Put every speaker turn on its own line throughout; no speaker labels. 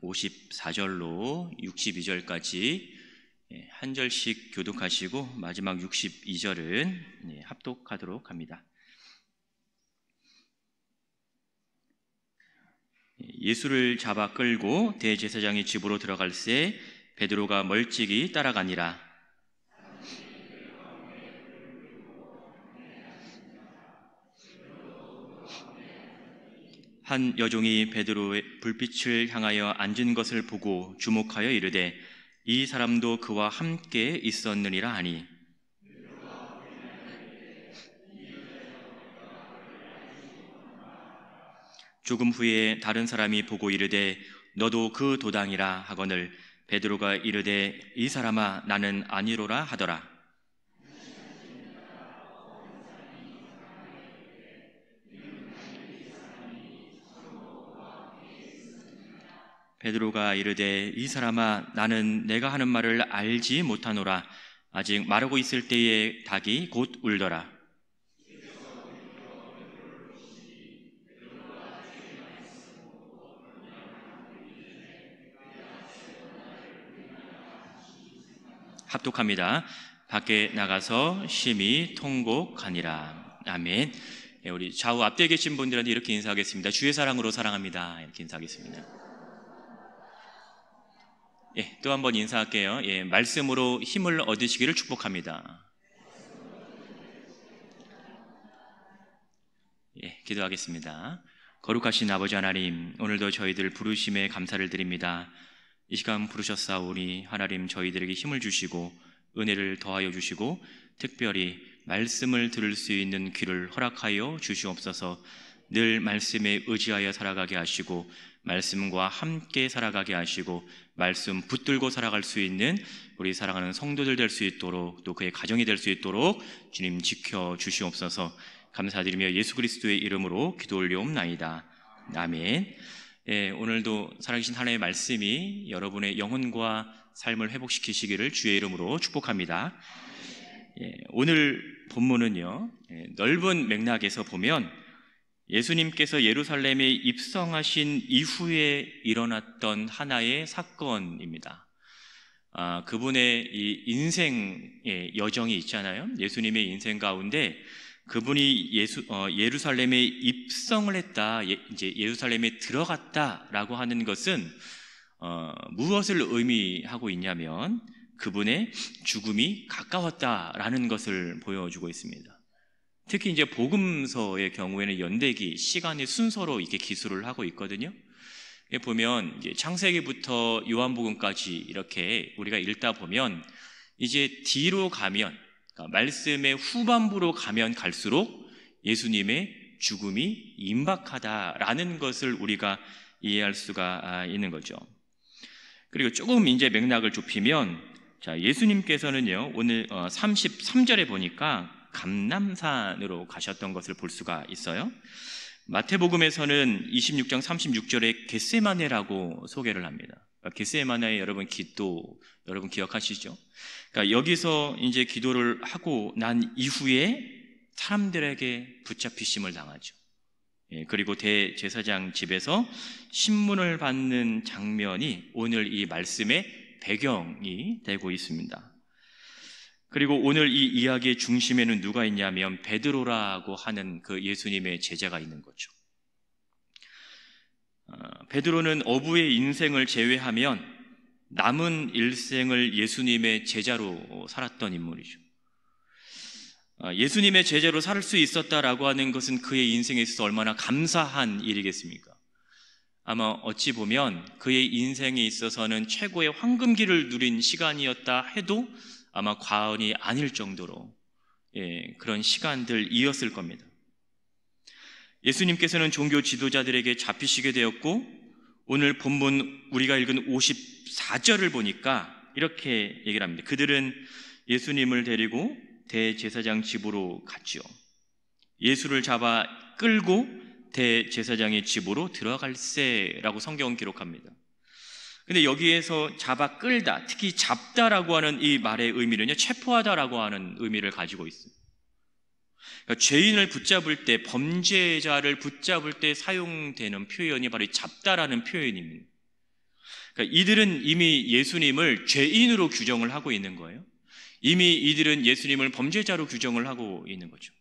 54절로 62절까지 한 절씩 교독하시고 마지막 62절은 합독하도록 합니다. 예수를 잡아 끌고 대제사장의 집으로 들어갈새 베드로가 멀찍이 따라가니라. 한 여종이 베드로의 불빛을 향하여 앉은 것을 보고 주목하여 이르되 이 사람도 그와 함께 있었느니라 하니, 조금 후에 다른 사람이 보고 이르되 너도 그 도당이라 하거늘 베드로가 이르되 이 사람아 나는 아니로라 하더라. 베드로가 이르되 이 사람아 나는 내가 하는 말을 알지 못하노라. 아직 말하고 있을 때에 닭이 곧 울더라. 합독합니다. 밖에 나가서 심히 통곡하니라. 아멘. 우리 좌우 앞뒤에 계신 분들한테 이렇게 인사하겠습니다. 주의 사랑으로 사랑합니다. 이렇게 인사하겠습니다. 또 한 번 인사할게요. 말씀으로 힘을 얻으시기를 축복합니다. 기도하겠습니다. 거룩하신 아버지 하나님, 오늘도 저희들 부르심에 감사를 드립니다. 이 시간 부르셨사오니 하나님 저희들에게 힘을 주시고 은혜를 더하여 주시고 특별히 말씀을 들을 수 있는 귀를 허락하여 주시옵소서. 늘 말씀에 의지하여 살아가게 하시고 말씀과 함께 살아가게 하시고 말씀 붙들고 살아갈 수 있는 우리 사랑하는 성도들 될 수 있도록 또 그의 가정이 될 수 있도록 주님 지켜 주시옵소서. 감사드리며 예수 그리스도의 이름으로 기도 올리옵나이다. 아멘. 오늘도 살아계신 하나님의 말씀이 여러분의 영혼과 삶을 회복시키시기를 주의 이름으로 축복합니다. 오늘 본문은요, 넓은 맥락에서 보면 예수님께서 예루살렘에 입성하신 이후에 일어났던 하나의 사건입니다. 그분의 이 인생의 여정이 있잖아요. 예수님의 인생 가운데 그분이 예루살렘에 입성을 했다, 이제 예루살렘에 들어갔다라고 하는 것은 무엇을 의미하고 있냐면 그분의 죽음이 가까웠다라는 것을 보여주고 있습니다. 특히 이제 복음서의 경우에는 연대기, 시간의 순서로 이렇게 기술을 하고 있거든요. 보면 이제 창세기부터 요한복음까지 이렇게 우리가 읽다 보면 이제 뒤로 가면, 그러니까 말씀의 후반부로 가면 갈수록 예수님의 죽음이 임박하다라는 것을 우리가 이해할 수가 있는 거죠. 그리고 조금 이제 맥락을 좁히면, 자, 예수님께서는요, 오늘 33절에 보니까 감람산으로 가셨던 것을 볼 수가 있어요. 마태복음에서는 26장 36절에 겟세마네라고 소개를 합니다. 겟세마네의 여러분 기도 여러분 기억하시죠? 그러니까 여기서 이제 기도를 하고 난 이후에 사람들에게 붙잡히심을 당하죠. 그리고 대제사장 집에서 신문을 받는 장면이 오늘 이 말씀의 배경이 되고 있습니다. 그리고 오늘 이 이야기의 중심에는 누가 있냐면 베드로라고 하는 그 예수님의 제자가 있는 거죠. 베드로는 어부의 인생을 제외하면 남은 일생을 예수님의 제자로 살았던 인물이죠. 예수님의 제자로 살 수 있었다라고 하는 것은 그의 인생에 있어서 얼마나 감사한 일이겠습니까? 아마 어찌 보면 그의 인생에 있어서는 최고의 황금기를 누린 시간이었다 해도 아마 과언이 아닐 정도로 그런 시간들이었을 겁니다. 예수님께서는 종교 지도자들에게 잡히시게 되었고 오늘 본문 우리가 읽은 54절을 보니까 이렇게 얘기를 합니다. 그들은 예수님을 데리고 대제사장 집으로 갔죠. 예수를 잡아 끌고 대제사장의 집으로 들어갈새라고 성경은 기록합니다. 근데 여기에서 잡아 끌다, 특히 잡다라고 하는 이 말의 의미는요, 체포하다라고 하는 의미를 가지고 있어요. 그러니까 죄인을 붙잡을 때, 범죄자를 붙잡을 때 사용되는 표현이 바로 이 잡다라는 표현입니다. 그러니까 이들은 이미 예수님을 죄인으로 규정을 하고 있는 거예요. 이미 이들은 예수님을 범죄자로 규정을 하고 있는 거죠.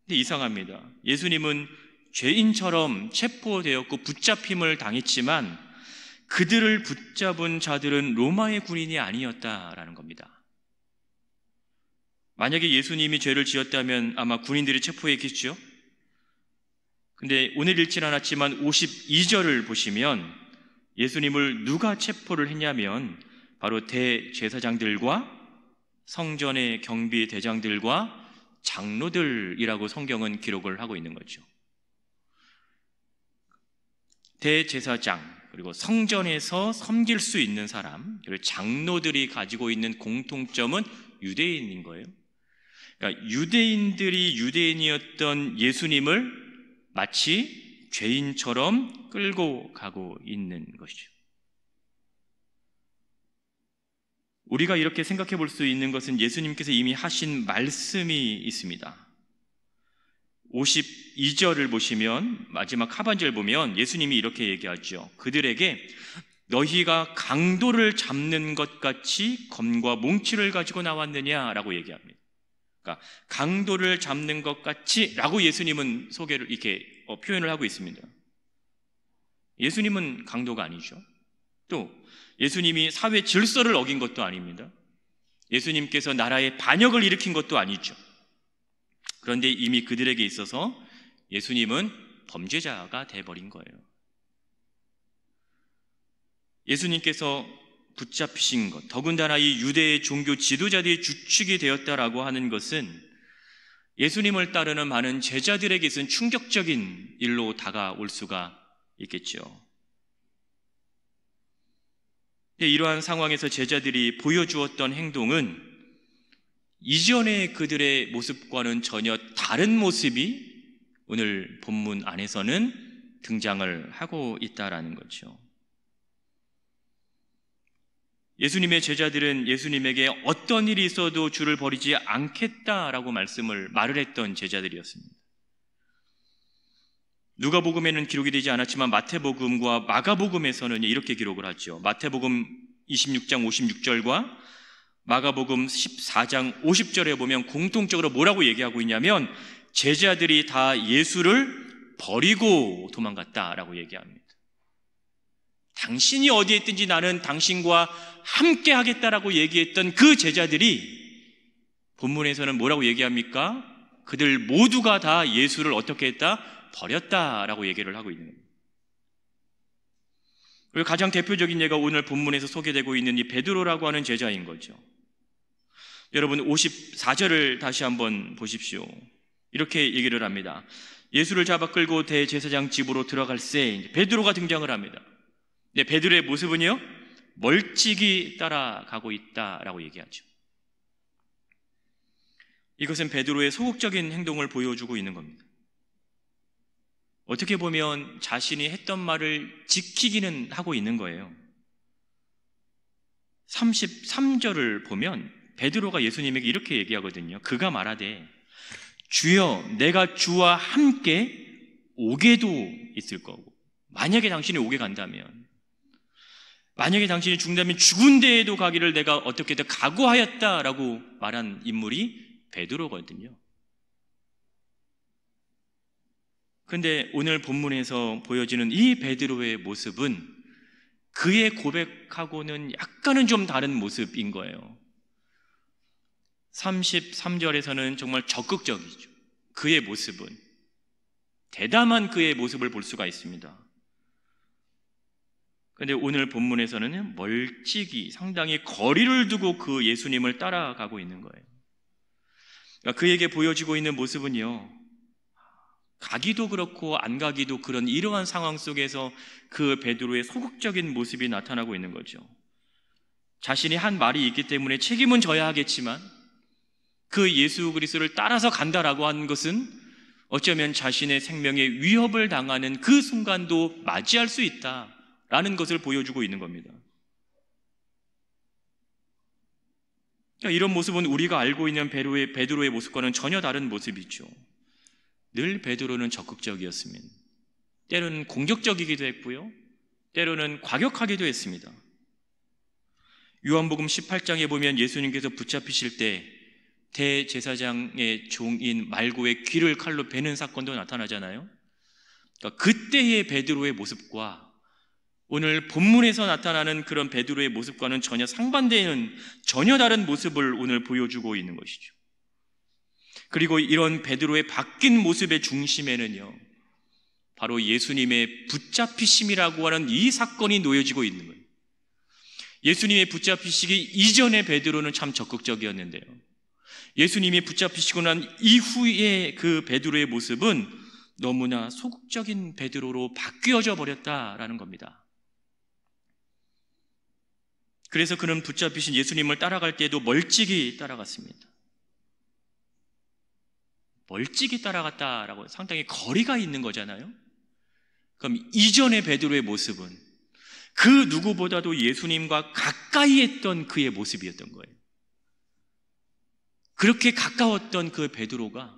근데 이상합니다. 예수님은 죄인처럼 체포되었고 붙잡힘을 당했지만 그들을 붙잡은 자들은 로마의 군인이 아니었다라는 겁니다. 만약에 예수님이 죄를 지었다면 아마 군인들이 체포했겠죠. 근데 오늘 읽진 않았지만 52절을 보시면 예수님을 누가 체포를 했냐면 바로 대제사장들과 성전의 경비 대장들과 장로들이라고 성경은 기록을 하고 있는 거죠. 대제사장, 그리고 성전에서 섬길 수 있는 사람, 그리고 장로들이 가지고 있는 공통점은 유대인인 거예요. 그러니까 유대인들이 유대인이었던 예수님을 마치 죄인처럼 끌고 가고 있는 것이죠. 우리가 이렇게 생각해 볼 수 있는 것은 예수님께서 이미 하신 말씀이 있습니다. 52절을 보시면 마지막 하반절 보면 예수님이 이렇게 얘기하죠. 그들에게 너희가 강도를 잡는 것 같이 검과 몽치를 가지고 나왔느냐라고 얘기합니다. 그러니까 강도를 잡는 것 같이 라고 예수님은 소개를 이렇게 표현을 하고 있습니다. 예수님은 강도가 아니죠. 또 예수님이 사회 질서를 어긴 것도 아닙니다. 예수님께서 나라의 반역을 일으킨 것도 아니죠. 그런데 이미 그들에게 있어서 예수님은 범죄자가 돼버린 거예요. 예수님께서 붙잡히신 것, 더군다나 이 유대의 종교 지도자들이 주축이 되었다라고 하는 것은 예수님을 따르는 많은 제자들에게 있어서는 충격적인 일로 다가올 수가 있겠죠. 이러한 상황에서 제자들이 보여주었던 행동은 이전의 그들의 모습과는 전혀 다른 모습이 오늘 본문 안에서는 등장을 하고 있다라는 거죠. 예수님의 제자들은 예수님에게 어떤 일이 있어도 주를 버리지 않겠다라고 말을 했던 제자들이었습니다. 누가복음에는 기록이 되지 않았지만 마태복음과 마가복음에서는 이렇게 기록을 하죠. 마태복음 26장 56절과 마가복음 14장 50절에 보면 공통적으로 뭐라고 얘기하고 있냐면 제자들이 다 예수를 버리고 도망갔다라고 얘기합니다. 당신이 어디에 있든지 나는 당신과 함께 하겠다라고 얘기했던 그 제자들이 본문에서는 뭐라고 얘기합니까? 그들 모두가 다 예수를 어떻게 했다? 버렸다라고 얘기를 하고 있는 겁니다. 그리고 가장 대표적인 예가 오늘 본문에서 소개되고 있는 이 베드로라고 하는 제자인 거죠. 여러분 54절을 다시 한번 보십시오. 이렇게 얘기를 합니다. 예수를 잡아 끌고 대제사장 집으로 들어갈새 베드로가 등장을 합니다. 네, 베드로의 모습은요 멀찍이 따라가고 있다라고 얘기하죠. 이것은 베드로의 소극적인 행동을 보여주고 있는 겁니다. 어떻게 보면 자신이 했던 말을 지키기는 하고 있는 거예요. 33절을 보면 베드로가 예수님에게 이렇게 얘기하거든요. 그가 말하되 주여 내가 주와 함께 오게도 있을 거고, 만약에 당신이 오게 간다면, 만약에 당신이 죽는다면 죽은 데에도 가기를 내가 어떻게든 각오하였다라고 말한 인물이 베드로거든요. 그런데 오늘 본문에서 보여지는 이 베드로의 모습은 그의 고백하고는 약간은 좀 다른 모습인 거예요. 33절에서는 정말 적극적이죠. 그의 모습은 대담한 그의 모습을 볼 수가 있습니다. 그런데 오늘 본문에서는 멀찍이 상당히 거리를 두고 그 예수님을 따라가고 있는 거예요. 그러니까 그에게 보여지고 있는 모습은요, 가기도 그렇고 안 가기도 그런 이러한 상황 속에서 그 베드로의 소극적인 모습이 나타나고 있는 거죠. 자신이 한 말이 있기 때문에 책임은 져야 하겠지만 그 예수 그리스도를 따라서 간다라고 하는 것은 어쩌면 자신의 생명에 위협을 당하는 그 순간도 맞이할 수 있다라는 것을 보여주고 있는 겁니다. 그러니까 이런 모습은 우리가 알고 있는 베드로의 모습과는 전혀 다른 모습이죠. 늘 베드로는 적극적이었습니다. 때로는 공격적이기도 했고요, 때로는 과격하기도 했습니다. 요한복음 18장에 보면 예수님께서 붙잡히실 때 대제사장의 종인 말고의 귀를 칼로 베는 사건도 나타나잖아요. 그러니까 그때의 베드로의 모습과 오늘 본문에서 나타나는 그런 베드로의 모습과는 전혀 상반되는, 전혀 다른 모습을 오늘 보여주고 있는 것이죠. 그리고 이런 베드로의 바뀐 모습의 중심에는요, 바로 예수님의 붙잡히심이라고 하는 이 사건이 놓여지고 있는 거예요. 예수님의 붙잡히시기 이전의 베드로는 참 적극적이었는데요, 예수님이 붙잡히시고 난 이후의 그 베드로의 모습은 너무나 소극적인 베드로로 바뀌어져 버렸다라는 겁니다. 그래서 그는 붙잡히신 예수님을 따라갈 때에도 멀찍이 따라갔습니다. 멀찍이 따라갔다라고 상당히 거리가 있는 거잖아요. 그럼 이전의 베드로의 모습은 그 누구보다도 예수님과 가까이 했던 그의 모습이었던 거예요. 그렇게 가까웠던 그 베드로가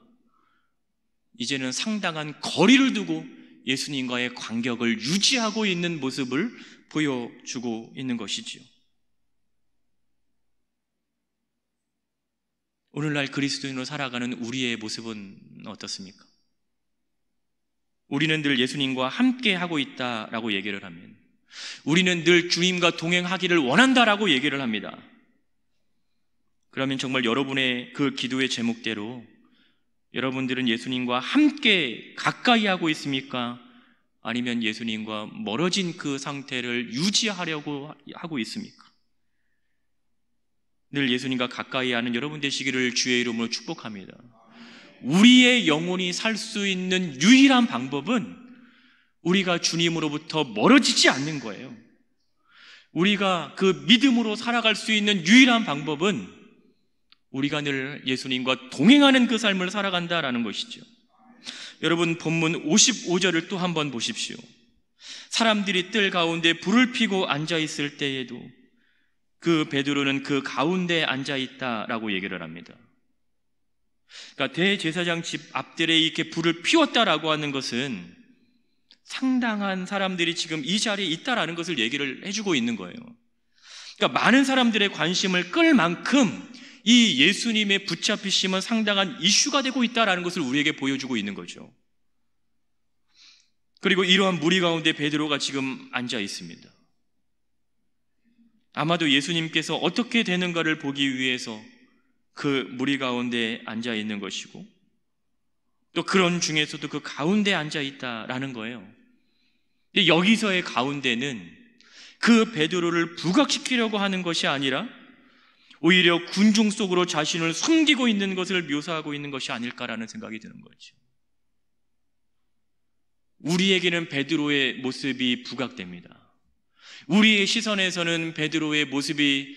이제는 상당한 거리를 두고 예수님과의 간격을 유지하고 있는 모습을 보여주고 있는 것이지요. 오늘날 그리스도인으로 살아가는 우리의 모습은 어떻습니까? 우리는 늘 예수님과 함께 하고 있다라고 얘기를 하면, 우리는 늘 주님과 동행하기를 원한다라고 얘기를 합니다. 그러면 정말 여러분의 그 기도의 제목대로 여러분들은 예수님과 함께 가까이 하고 있습니까? 아니면 예수님과 멀어진 그 상태를 유지하려고 하고 있습니까? 늘 예수님과 가까이 하는 여러분 되시기를 주의 이름으로 축복합니다. 우리의 영혼이 살 수 있는 유일한 방법은 우리가 주님으로부터 멀어지지 않는 거예요. 우리가 그 믿음으로 살아갈 수 있는 유일한 방법은 우리가 늘 예수님과 동행하는 그 삶을 살아간다라는 것이죠. 여러분, 본문 55절을 또 한번 보십시오. 사람들이 뜰 가운데 불을 피고 앉아있을 때에도 그 베드로는 그 가운데 앉아있다라고 얘기를 합니다. 그러니까 대제사장 집 앞들에 이렇게 불을 피웠다라고 하는 것은 상당한 사람들이 지금 이 자리에 있다라는 것을 얘기를 해주고 있는 거예요. 그러니까 많은 사람들의 관심을 끌 만큼 이 예수님의 붙잡히심은 상당한 이슈가 되고 있다라는 것을 우리에게 보여주고 있는 거죠. 그리고 이러한 무리 가운데 베드로가 지금 앉아 있습니다. 아마도 예수님께서 어떻게 되는가를 보기 위해서 그 무리 가운데 앉아 있는 것이고, 또 그런 중에서도 그 가운데 앉아 있다라는 거예요. 근데 여기서의 가운데는 그 베드로를 부각시키려고 하는 것이 아니라 오히려 군중 속으로 자신을 숨기고 있는 것을 묘사하고 있는 것이 아닐까라는 생각이 드는 거죠. 우리에게는 베드로의 모습이 부각됩니다. 우리의 시선에서는 베드로의 모습이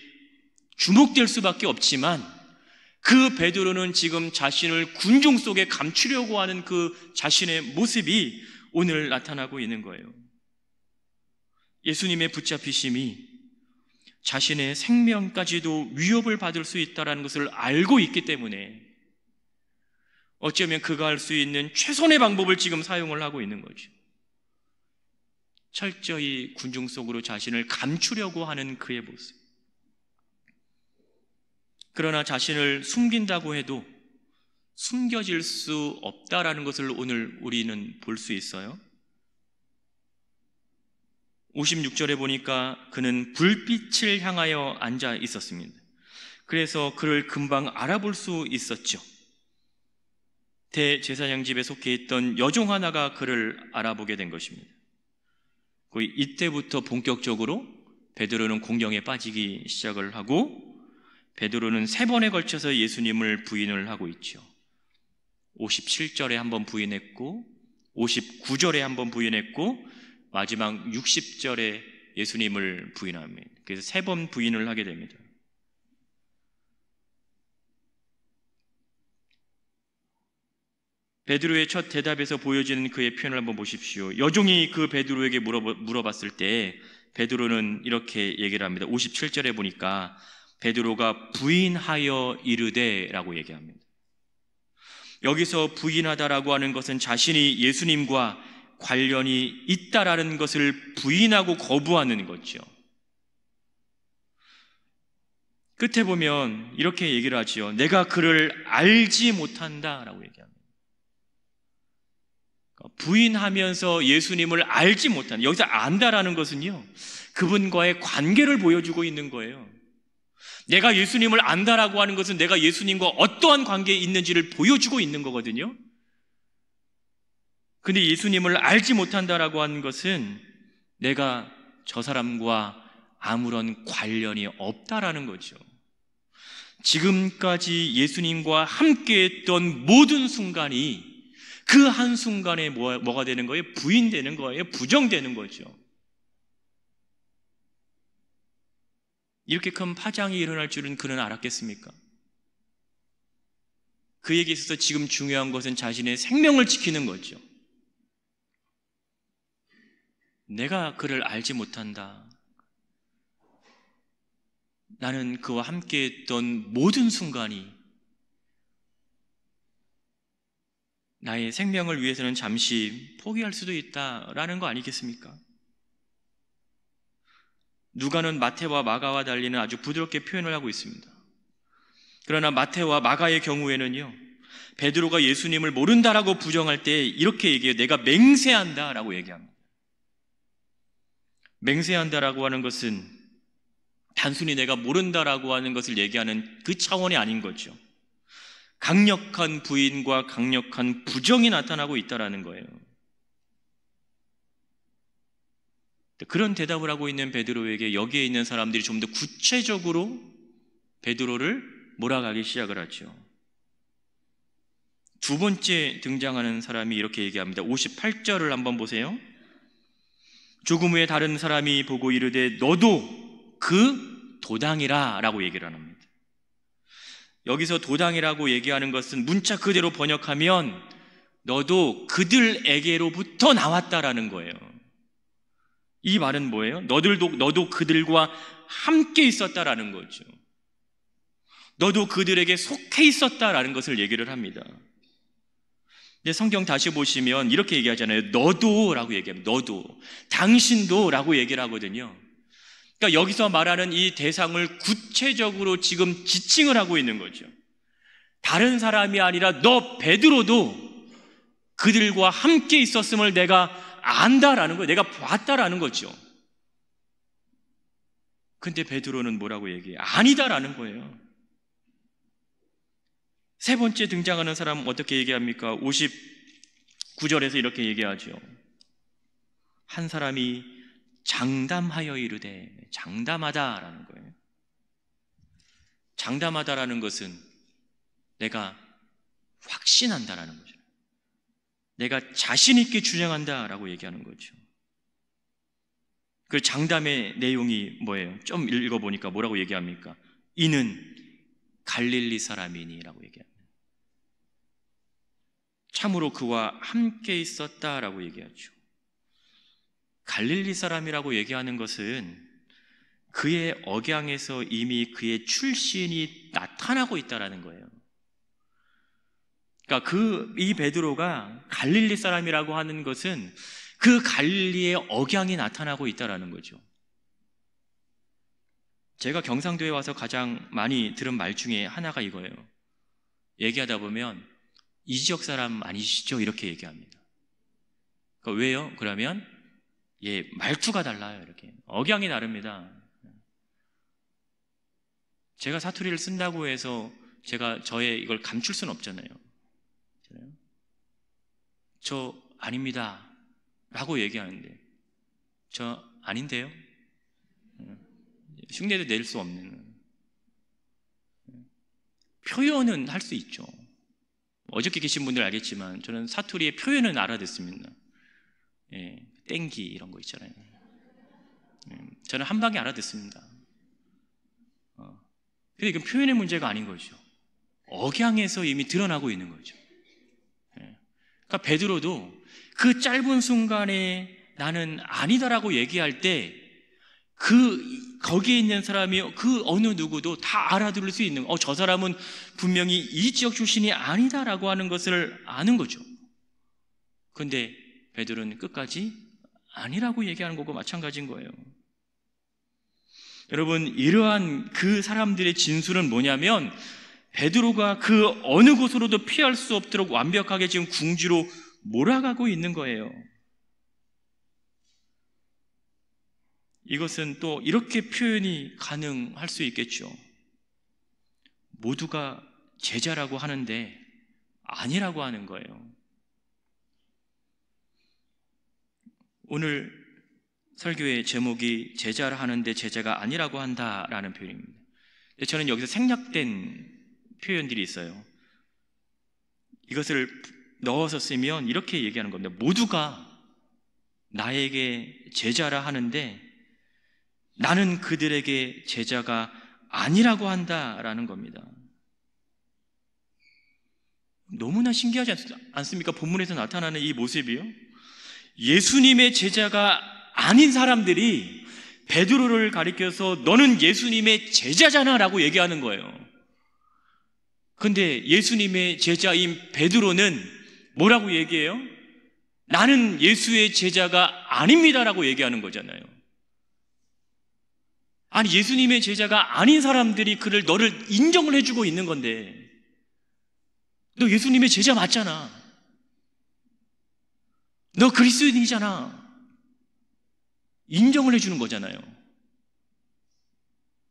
주목될 수밖에 없지만, 그 베드로는 지금 자신을 군중 속에 감추려고 하는 그 자신의 모습이 오늘 나타나고 있는 거예요. 예수님의 붙잡히심이 자신의 생명까지도 위협을 받을 수 있다는 것을 알고 있기 때문에 어쩌면 그가 할 수 있는 최선의 방법을 지금 사용을 하고 있는 거죠. 철저히 군중 속으로 자신을 감추려고 하는 그의 모습. 그러나 자신을 숨긴다고 해도 숨겨질 수 없다라는 것을 오늘 우리는 볼 수 있어요. 56절에 보니까 그는 불빛을 향하여 앉아 있었습니다. 그래서 그를 금방 알아볼 수 있었죠. 대제사장 집에 속해 있던 여종 하나가 그를 알아보게 된 것입니다. 거의 이때부터 본격적으로 베드로는 공경에 빠지기 시작을 하고, 베드로는 3번에 걸쳐서 예수님을 부인을 하고 있죠. 57절에 한번 부인했고, 59절에 한번 부인했고, 마지막 60절에 예수님을 부인합니다. 그래서 3번 부인을 하게 됩니다. 베드로의 첫 대답에서 보여지는 그의 표현을 한번 보십시오. 여종이 그 베드로에게 물어봤을 때 베드로는 이렇게 얘기를 합니다. 57절에 보니까 베드로가 부인하여 이르되 라고 얘기합니다. 여기서 부인하다라고 하는 것은 자신이 예수님과 관련이 있다라는 것을 부인하고 거부하는 거죠. 끝에 보면 이렇게 얘기를 하지요. 내가 그를 알지 못한다라고 얘기합니다. 부인하면서 예수님을 알지 못한다. 여기서 안다라는 것은요, 그분과의 관계를 보여주고 있는 거예요. 내가 예수님을 안다라고 하는 것은 내가 예수님과 어떠한 관계에 있는지를 보여주고 있는 거거든요. 근데 예수님을 알지 못한다라고 하는 것은 내가 저 사람과 아무런 관련이 없다라는 거죠. 지금까지 예수님과 함께했던 모든 순간이 그 한순간에 뭐가 되는 거예요? 부인되는 거예요. 부정되는 거죠. 이렇게 큰 파장이 일어날 줄은 그는 알았겠습니까? 그에게 있어서 지금 중요한 것은 자신의 생명을 지키는 거죠. 내가 그를 알지 못한다. 나는 그와 함께했던 모든 순간이 나의 생명을 위해서는 잠시 포기할 수도 있다라는 거 아니겠습니까? 누가는 마태와 마가와 달리는 아주 부드럽게 표현을 하고 있습니다. 그러나 마태와 마가의 경우에는요, 베드로가 예수님을 모른다라고 부정할 때 이렇게 얘기해요. 내가 맹세한다라고 얘기합니다. 맹세한다라고 하는 것은 단순히 내가 모른다라고 하는 것을 얘기하는 그 차원이 아닌 거죠. 강력한 부인과 강력한 부정이 나타나고 있다라는 거예요. 그런 대답을 하고 있는 베드로에게 여기에 있는 사람들이 좀 더 구체적으로 베드로를 몰아가기 시작을 하죠. 두 번째 등장하는 사람이 이렇게 얘기합니다. 58절을 한번 보세요. 조금 후에 다른 사람이 보고 이르되 너도 그 도당이라 라고 얘기를 합니다. 여기서 도당이라고 얘기하는 것은 문자 그대로 번역하면 너도 그들에게로부터 나왔다라는 거예요. 이 말은 뭐예요? 너도 그들과 함께 있었다라는 거죠. 너도 그들에게 속해 있었다라는 것을 얘기를 합니다. 근데 성경 다시 보시면 이렇게 얘기하잖아요. 너도 라고 얘기합니다. 너도, 당신도 라고 얘기를 하거든요. 그러니까 여기서 말하는 이 대상을 구체적으로 지금 지칭을 하고 있는 거죠. 다른 사람이 아니라 너 베드로도 그들과 함께 있었음을 내가 안다라는 거예요. 내가 봤다라는 거죠. 근데 베드로는 뭐라고 얘기해요? 아니다라는 거예요. 세 번째 등장하는 사람은 어떻게 얘기합니까? 59절에서 이렇게 얘기하죠. 한 사람이 장담하여 이르되, 장담하다라는 거예요. 장담하다라는 것은 내가 확신한다라는 거죠. 내가 자신 있게 주장한다라고 얘기하는 거죠. 그 장담의 내용이 뭐예요? 좀 읽어보니까 뭐라고 얘기합니까? 이는 갈릴리 사람이니라고 얘기합니다. 참으로 그와 함께 있었다라고 얘기하죠. 갈릴리 사람이라고 얘기하는 것은 그의 억양에서 이미 그의 출신이 나타나고 있다라는 거예요. 그러니까 이 베드로가 갈릴리 사람이라고 하는 것은 그 갈릴리의 억양이 나타나고 있다라는 거죠. 제가 경상도에 와서 가장 많이 들은 말 중에 하나가 이거예요. 얘기하다 보면 이 지역 사람 아니시죠? 이렇게 얘기합니다. 그러니까 왜요? 그러면 말투가 달라요. 이렇게 억양이 다릅니다. 제가 사투리를 쓴다고 해서 제가 저의 이걸 감출 수는 없잖아요. 저 아닙니다 라고 얘기하는데 저 아닌데요? 흉내도 낼 수 없는 표현은 할 수 있죠. 어저께 계신 분들 알겠지만 저는 사투리의 표현은 알아듣습니다. 땡기 이런 거 있잖아요. 저는 한 방에 알아듣습니다. 근데 이건 표현의 문제가 아닌 거죠. 억양에서 이미 드러나고 있는 거죠. 그러니까 베드로도 그 짧은 순간에 나는 아니다라고 얘기할 때 거기에 있는 사람이 그 어느 누구도 다 알아들을 수 있는, 저 사람은 분명히 이 지역 출신이 아니다라고 하는 것을 아는 거죠. 그런데 베드로는 끝까지 아니라고 얘기하는 거고 마찬가지인 거예요. 여러분, 이러한 그 사람들의 진술은 뭐냐면 베드로가 그 어느 곳으로도 피할 수 없도록 완벽하게 지금 궁지로 몰아가고 있는 거예요. 이것은 또 이렇게 표현이 가능할 수 있겠죠. 모두가 제자라고 하는데 아니라고 하는 거예요. 오늘 설교의 제목이 제자라 하는데 제자가 아니라고 한다라는 표현입니다. 저는 여기서 생략된 표현들이 있어요. 이것을 넣어서 쓰면 이렇게 얘기하는 겁니다. 모두가 나에게 제자라 하는데 나는 그들에게 제자가 아니라고 한다라는 겁니다. 너무나 신기하지 않습니까? 본문에서 나타나는 이 모습이요. 예수님의 제자가 아닌 사람들이 베드로를 가리켜서 너는 예수님의 제자잖아 라고 얘기하는 거예요. 근데 예수님의 제자인 베드로는 뭐라고 얘기해요? 나는 예수의 제자가 아닙니다 라고 얘기하는 거잖아요. 아니, 예수님의 제자가 아닌 사람들이 너를 인정을 해주고 있는 건데 너 예수님의 제자 맞잖아. 너 그리스도인이잖아. 인정을 해주는 거잖아요.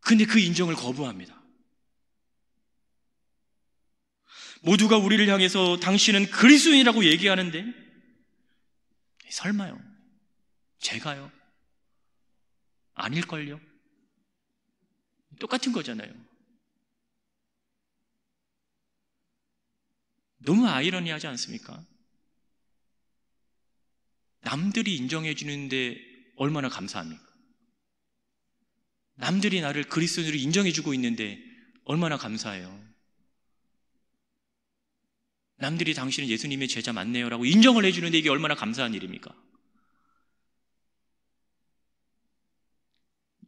근데 그 인정을 거부합니다. 모두가 우리를 향해서 당신은 그리스도인이라고 얘기하는데 설마요? 제가요? 아닐걸요? 똑같은 거잖아요. 너무 아이러니하지 않습니까? 남들이 인정해 주는데 얼마나 감사합니까? 남들이 나를 그리스도인으로 인정해 주고 있는데 얼마나 감사해요. 남들이 당신은 예수님의 제자 맞네요 라고 인정을 해주는데 이게 얼마나 감사한 일입니까?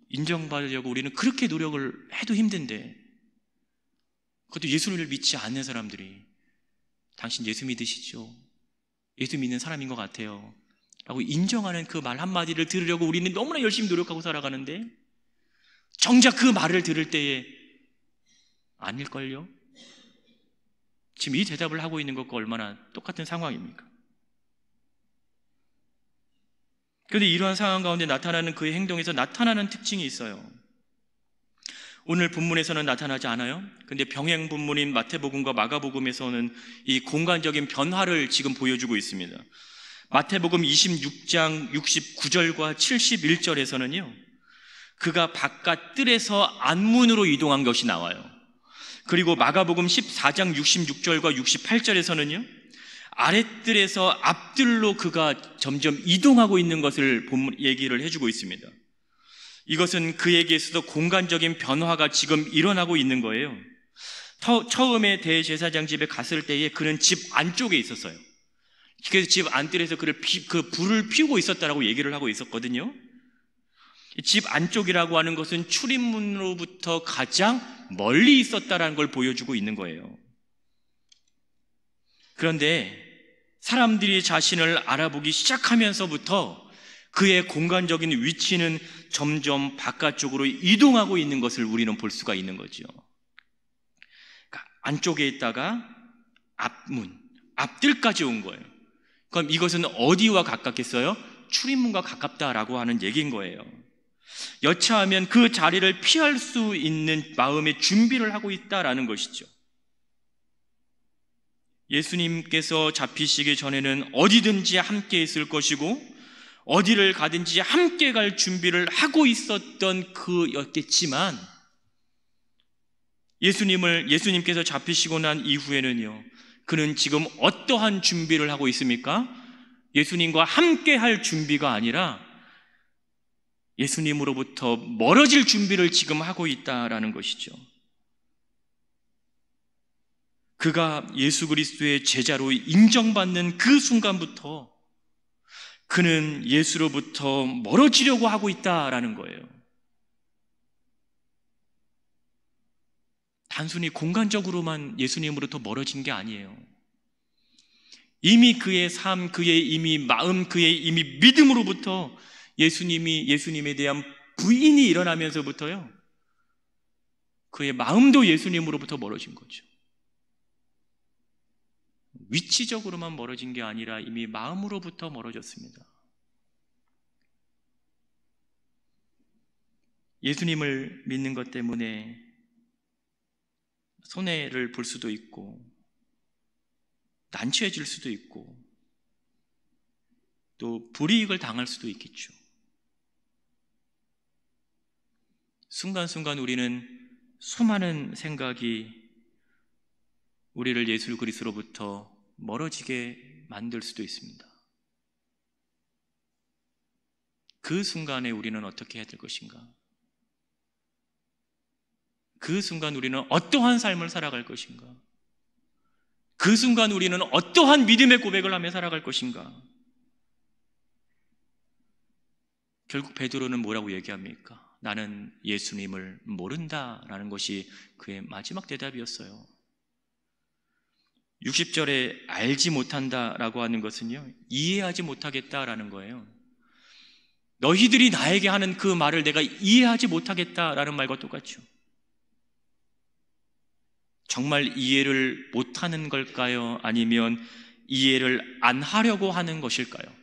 인정받으려고 우리는 그렇게 노력을 해도 힘든데 그것도 예수를 믿지 않는 사람들이 당신 예수 믿으시죠? 예수 믿는 사람인 것 같아요 라고 인정하는 그 말 한마디를 들으려고 우리는 너무나 열심히 노력하고 살아가는데 정작 그 말을 들을 때에 아닐걸요? 지금 이 대답을 하고 있는 것과 얼마나 똑같은 상황입니까? 그런데 이러한 상황 가운데 나타나는 그의 행동에서 나타나는 특징이 있어요. 오늘 본문에서는 나타나지 않아요. 근데 병행 본문인 마태복음과 마가복음에서는 이 공간적인 변화를 지금 보여주고 있습니다. 마태복음 26장 69절과 71절에서는요 그가 바깥 뜰에서 안문으로 이동한 것이 나와요. 그리고 마가복음 14장 66절과 68절에서는요 아랫뜰에서 앞뜰로 그가 점점 이동하고 있는 것을 얘기를 해주고 있습니다. 이것은 그에게 있어서 공간적인 변화가 지금 일어나고 있는 거예요. 처음에 대제사장 집에 갔을 때에 그는 집 안쪽에 있었어요. 그래서 집 안뜰에서 그 불을 피우고 있었다라고 얘기를 하고 있었거든요. 집 안쪽이라고 하는 것은 출입문으로부터 가장 멀리 있었다라는 걸 보여주고 있는 거예요. 그런데 사람들이 자신을 알아보기 시작하면서부터 그의 공간적인 위치는 점점 바깥쪽으로 이동하고 있는 것을 우리는 볼 수가 있는 거죠. 그러니까 안쪽에 있다가 앞문, 앞뜰까지 온 거예요. 그럼 이것은 어디와 가깝겠어요? 출입문과 가깝다라고 하는 얘기인 거예요. 여차하면 그 자리를 피할 수 있는 마음의 준비를 하고 있다라는 것이죠. 예수님께서 잡히시기 전에는 어디든지 함께 있을 것이고 어디를 가든지 함께 갈 준비를 하고 있었던 그였겠지만 예수님께서 잡히시고 난 이후에는요 그는 지금 어떠한 준비를 하고 있습니까? 예수님과 함께 할 준비가 아니라 예수님으로부터 멀어질 준비를 지금 하고 있다라는 것이죠. 그가 예수 그리스도의 제자로 인정받는 그 순간부터 그는 예수로부터 멀어지려고 하고 있다라는 거예요. 단순히 공간적으로만 예수님으로부터 멀어진 게 아니에요. 이미 그의 삶, 그의 이미 마음, 그의 이미 믿음으로부터 예수님에 대한 부인이 일어나면서부터요, 그의 마음도 예수님으로부터 멀어진 거죠. 위치적으로만 멀어진 게 아니라 이미 마음으로부터 멀어졌습니다. 예수님을 믿는 것 때문에 손해를 볼 수도 있고 난처해질 수도 있고 또 불이익을 당할 수도 있겠죠. 순간순간 우리는 수많은 생각이 우리를 예수 그리스도로부터 멀어지게 만들 수도 있습니다. 그 순간에 우리는 어떻게 해야 될 것인가? 그 순간 우리는 어떠한 삶을 살아갈 것인가? 그 순간 우리는 어떠한 믿음의 고백을 하며 살아갈 것인가? 결국 베드로는 뭐라고 얘기합니까? 나는 예수님을 모른다라는 것이 그의 마지막 대답이었어요. 60절에 알지 못한다라고 하는 것은요, 이해하지 못하겠다라는 거예요. 너희들이 나에게 하는 그 말을 내가 이해하지 못하겠다라는 말과 똑같죠. 정말 이해를 못하는 걸까요? 아니면 이해를 안 하려고 하는 것일까요?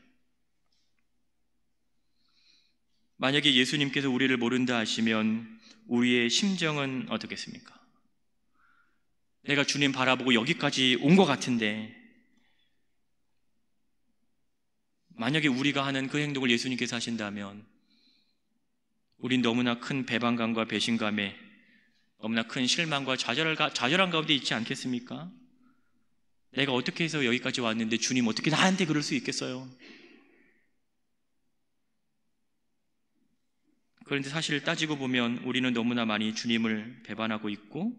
만약에 예수님께서 우리를 모른다 하시면 우리의 심정은 어떻겠습니까? 내가 주님 바라보고 여기까지 온 것 같은데, 만약에 우리가 하는 그 행동을 예수님께서 하신다면 우린 너무나 큰 배반감과 배신감에 너무나 큰 실망과 좌절한 가운데 있지 않겠습니까? 내가 어떻게 해서 여기까지 왔는데 주님 어떻게 나한테 그럴 수 있겠어요? 그런데 사실 따지고 보면 우리는 너무나 많이 주님을 배반하고 있고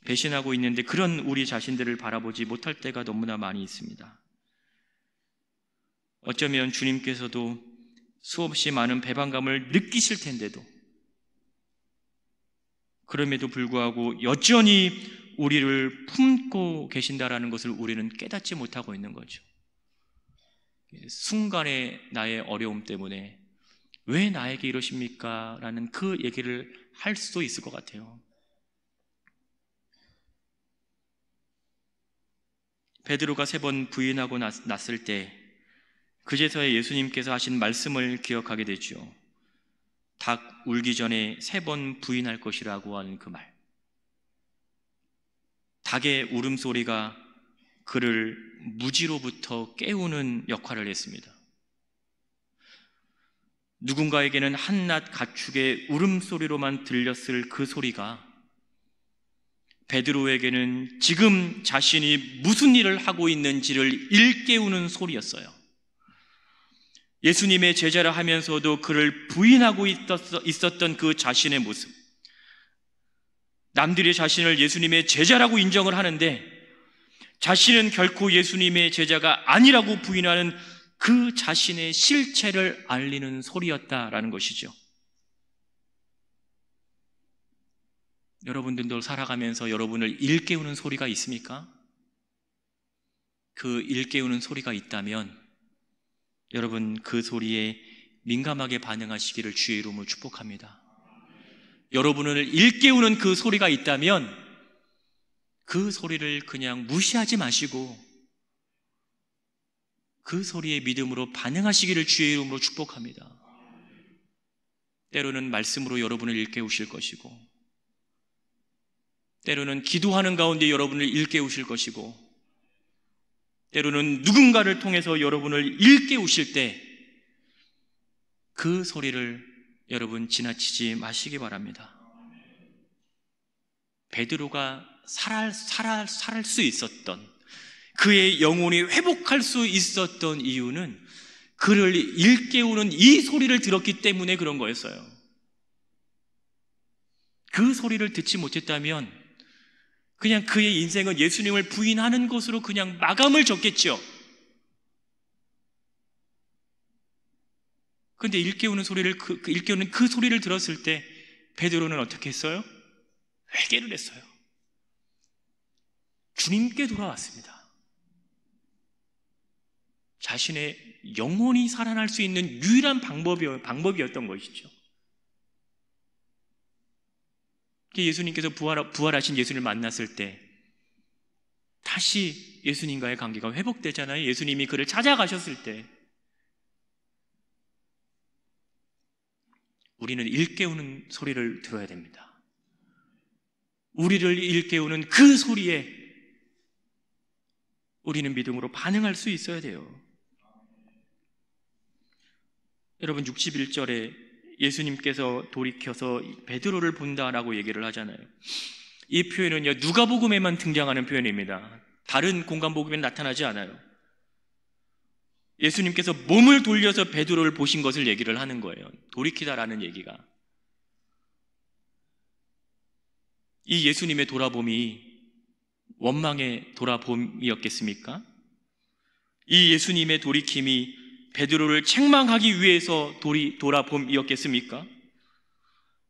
배신하고 있는데 그런 우리 자신들을 바라보지 못할 때가 너무나 많이 있습니다. 어쩌면 주님께서도 수없이 많은 배반감을 느끼실 텐데도 그럼에도 불구하고 여전히 우리를 품고 계신다라는 것을 우리는 깨닫지 못하고 있는 거죠. 순간의 나의 어려움 때문에 왜 나에게 이러십니까? 라는 그 얘기를 할 수도 있을 것 같아요. 베드로가 3번 부인하고 났을 때 그제서야 예수님께서 하신 말씀을 기억하게 되죠. 닭 울기 전에 3번 부인할 것이라고 하는 그 말. 닭의 울음소리가 그를 무지로부터 깨우는 역할을 했습니다. 누군가에게는 한낱 가축의 울음소리로만 들렸을 그 소리가 베드로에게는 지금 자신이 무슨 일을 하고 있는지를 일깨우는 소리였어요. 예수님의 제자라 하면서도 그를 부인하고 있었던 그 자신의 모습, 남들이 자신을 예수님의 제자라고 인정을 하는데 자신은 결코 예수님의 제자가 아니라고 부인하는 그 자신의 실체를 알리는 소리였다라는 것이죠. 여러분들도 살아가면서 여러분을 일깨우는 소리가 있습니까? 그 일깨우는 소리가 있다면 여러분 그 소리에 민감하게 반응하시기를 주의 이름으로 축복합니다. 여러분을 일깨우는 그 소리가 있다면 그 소리를 그냥 무시하지 마시고 그 소리에 믿음으로 반응하시기를 주의 이름으로 축복합니다. 때로는 말씀으로 여러분을 일깨우실 것이고 때로는 기도하는 가운데 여러분을 일깨우실 것이고 때로는 누군가를 통해서 여러분을 일깨우실 때 그 소리를 여러분 지나치지 마시기 바랍니다. 베드로가 살할 수 있었던 그의 영혼이 회복할 수 있었던 이유는 그를 일깨우는 이 소리를 들었기 때문에 그런 거였어요. 그 소리를 듣지 못했다면 그냥 그의 인생은 예수님을 부인하는 것으로 그냥 마감을 졌겠죠. 그런데 일깨우는 그 소리를 들었을 때 베드로는 어떻게 했어요? 회개를 했어요. 주님께 돌아왔습니다. 자신의 영혼이 살아날 수 있는 유일한 방법이었던 것이죠. 예수님께서 부활하신 예수님을 만났을 때 다시 예수님과의 관계가 회복되잖아요. 예수님이 그를 찾아가셨을 때 우리는 일깨우는 소리를 들어야 됩니다. 우리를 일깨우는 그 소리에 우리는 믿음으로 반응할 수 있어야 돼요. 여러분, 61절에 예수님께서 돌이켜서 베드로를 본다라고 얘기를 하잖아요. 이 표현은요, 누가복음에만 등장하는 표현입니다. 다른 공간복음에는 나타나지 않아요. 예수님께서 몸을 돌려서 베드로를 보신 것을 얘기를 하는 거예요. 돌이키다라는 얘기가. 이 예수님의 돌아봄이 원망의 돌아봄이었겠습니까? 이 예수님의 돌이킴이 베드로를 책망하기 위해서 돌아봄이었겠습니까?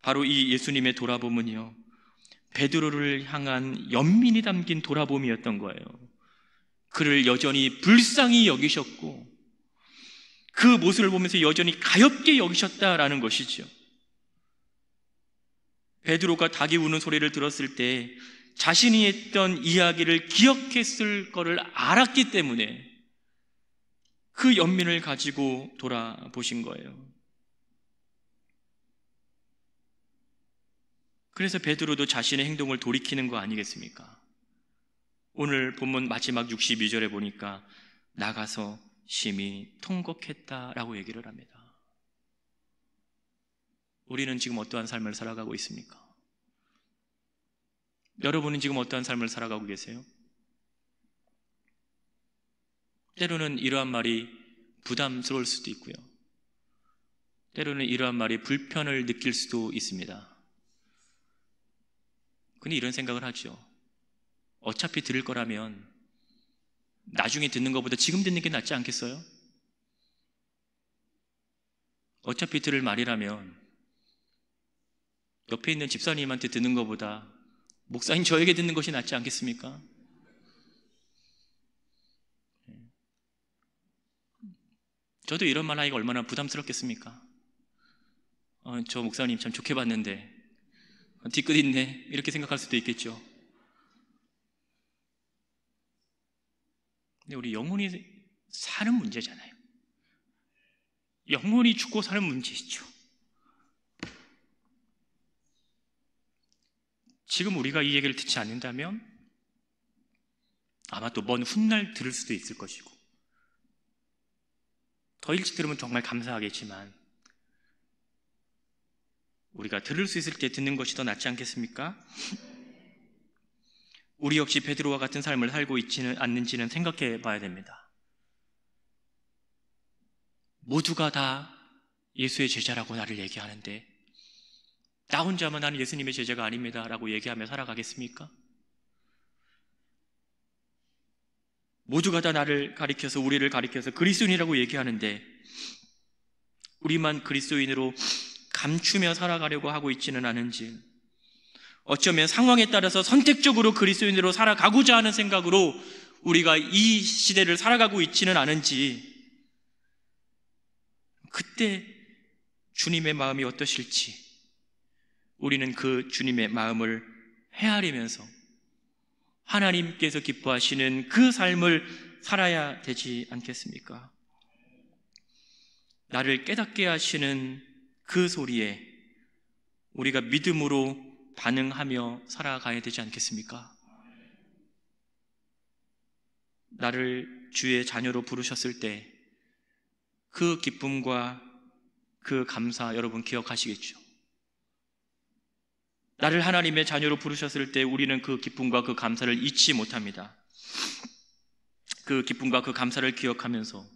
바로 이 예수님의 돌아봄은요, 베드로를 향한 연민이 담긴 돌아봄이었던 거예요. 그를 여전히 불쌍히 여기셨고 그 모습을 보면서 여전히 가엾게 여기셨다라는 것이죠. 베드로가 닭이 우는 소리를 들었을 때 자신이 했던 이야기를 기억했을 거를 알았기 때문에 그 연민을 가지고 돌아보신 거예요. 그래서 베드로도 자신의 행동을 돌이키는 거 아니겠습니까? 오늘 본문 마지막 62절에 보니까 나가서 심히 통곡했다라고 얘기를 합니다. 우리는 지금 어떠한 삶을 살아가고 있습니까? 여러분은 지금 어떠한 삶을 살아가고 계세요? 때로는 이러한 말이 부담스러울 수도 있고요. 때로는 이러한 말이 불편을 느낄 수도 있습니다. 근데 이런 생각을 하죠. 어차피 들을 거라면 나중에 듣는 것보다 지금 듣는 게 낫지 않겠어요? 어차피 들을 말이라면 옆에 있는 집사님한테 듣는 것보다 목사님 저에게 듣는 것이 낫지 않겠습니까? 저도 이런 말 하기가 얼마나 부담스럽겠습니까? 저 목사님 참 좋게 봤는데 뒤끝 있네 이렇게 생각할 수도 있겠죠. 근데 우리 영혼이 사는 문제잖아요. 영혼이 죽고 사는 문제이죠. 지금 우리가 이 얘기를 듣지 않는다면 아마 또 먼 훗날 들을 수도 있을 것이고, 더 일찍 들으면 정말 감사하겠지만 우리가 들을 수 있을 때 듣는 것이 더 낫지 않겠습니까? 우리 역시 베드로와 같은 삶을 살고 있지는 않는지는 생각해 봐야 됩니다. 모두가 다 예수의 제자라고 나를 얘기하는데 나 혼자만 나는 예수님의 제자가 아닙니다 라고 얘기하며 살아가겠습니까? 모두가 다 나를 가리켜서, 우리를 가리켜서 그리스도인이라고 얘기하는데 우리만 그리스도인으로 감추며 살아가려고 하고 있지는 않은지, 어쩌면 상황에 따라서 선택적으로 그리스도인으로 살아가고자 하는 생각으로 우리가 이 시대를 살아가고 있지는 않은지, 그때 주님의 마음이 어떠실지 우리는 그 주님의 마음을 헤아리면서 하나님께서 기뻐하시는 그 삶을 살아야 되지 않겠습니까? 나를 깨닫게 하시는 그 소리에 우리가 믿음으로 반응하며 살아가야 되지 않겠습니까? 나를 주의 자녀로 부르셨을 때 그 기쁨과 그 감사 여러분 기억하시겠죠? 나를 하나님의 자녀로 부르셨을 때 우리는 그 기쁨과 그 감사를 잊지 못합니다. 그 기쁨과 그 감사를 기억하면서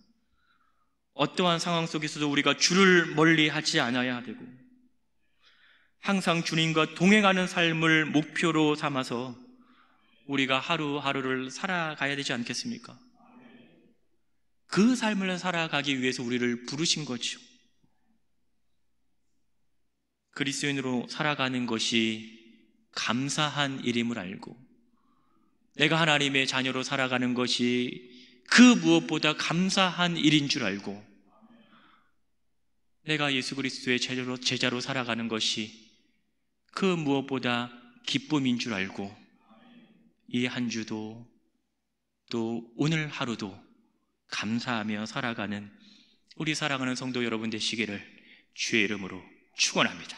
어떠한 상황 속에서도 우리가 주를 멀리 하지 않아야 되고 항상 주님과 동행하는 삶을 목표로 삼아서 우리가 하루하루를 살아가야 되지 않겠습니까? 그 삶을 살아가기 위해서 우리를 부르신 거죠. 그리스도인으로 살아가는 것이 감사한 일임을 알고 내가 하나님의 자녀로 살아가는 것이 그 무엇보다 감사한 일인 줄 알고 내가 예수 그리스도의 제자로 살아가는 것이 그 무엇보다 기쁨인 줄 알고 이 한 주도 또 오늘 하루도 감사하며 살아가는 우리 사랑하는 성도 여러분 되시기를 주의 이름으로 축원합니다.